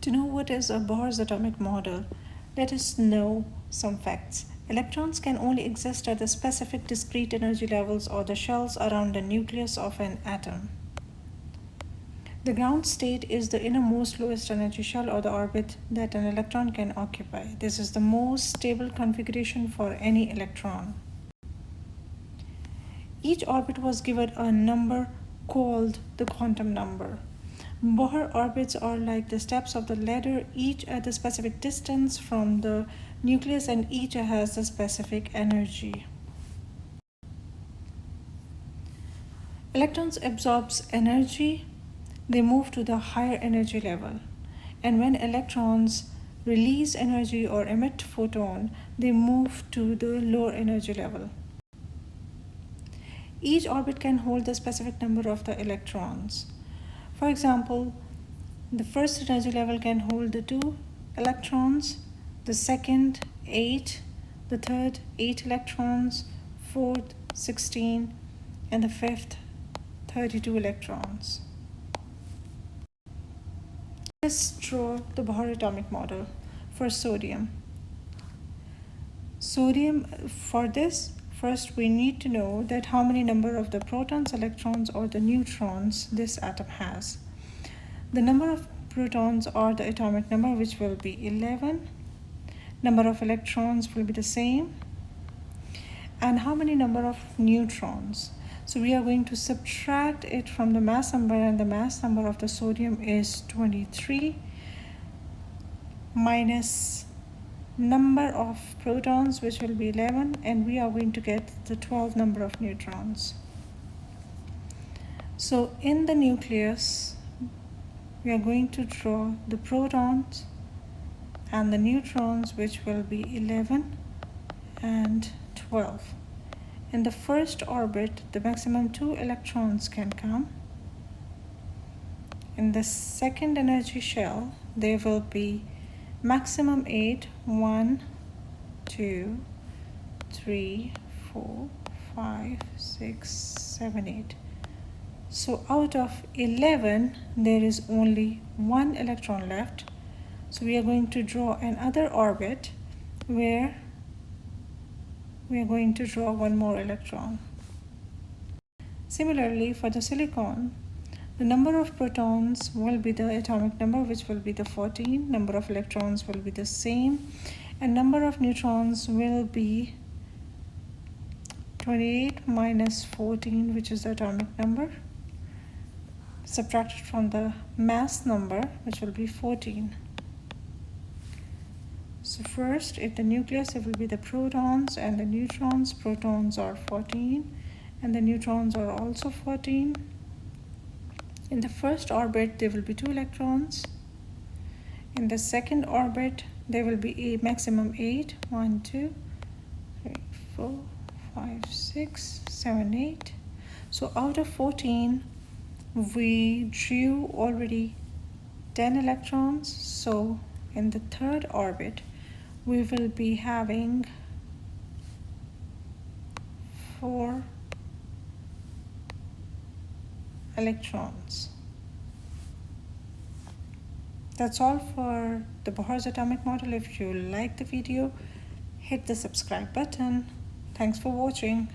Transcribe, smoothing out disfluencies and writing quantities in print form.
To know what is a Bohr's atomic model, let us know some facts. Electrons can only exist at the specific discrete energy levels or the shells around the nucleus of an atom. The ground state is the innermost lowest energy shell or the orbit that an electron can occupy. This is the most stable configuration for any electron. Each orbit was given a number called the quantum number. Bohr orbits are like the steps of the ladder, each at a specific distance from the nucleus and each has a specific energy. Electrons absorb energy, they move to the higher energy level. And when electrons release energy or emit photon, they move to the lower energy level. Each orbit can hold the specific number of the electrons. For example, the first energy level can hold the 2 electrons, the second 8, the third 8 electrons, fourth 16, and the fifth 32 electrons. Let's draw the Bohr atomic model for sodium. For this, first we need to know that how many number of the protons, electrons, or the neutrons this atom has. The number of protons are the atomic number, which will be 11. Number of electrons will be the same. And how many number of neutrons? So we are going to subtract it from the mass number, and the mass number of the sodium is 23 minus number of protons, which will be 11, and we are going to get the 12 number of neutrons. So in the nucleus, we are going to draw the protons and the neutrons, which will be 11 and 12. In the first orbit, the maximum 2 electrons can come. In the second energy shell, there will be maximum 8, 1, 2, 3, 4, 5, 6, 7, 8. So out of 11, there is only 1 electron left. So we are going to draw another orbit where we are going to draw 1 more electron. Similarly, for the silicon, the number of protons will be the atomic number, which will be the 14. Number of electrons will be the same. And number of neutrons will be 28 minus 14, which is the atomic number, subtracted from the mass number, which will be 14. So first, in the nucleus, it will be the protons and the neutrons. Protons are 14 and the neutrons are also 14. In the first orbit, there will be 2 electrons. In the second orbit, there will be a maximum 8. 1, 2, 3, 4, 5, 6, 7, 8. So out of 14, we drew already 10 electrons. So in the third orbit, we will be having 4 electrons. That's all for the Bohr's atomic model. If you like the video, hit the subscribe button. Thanks for watching.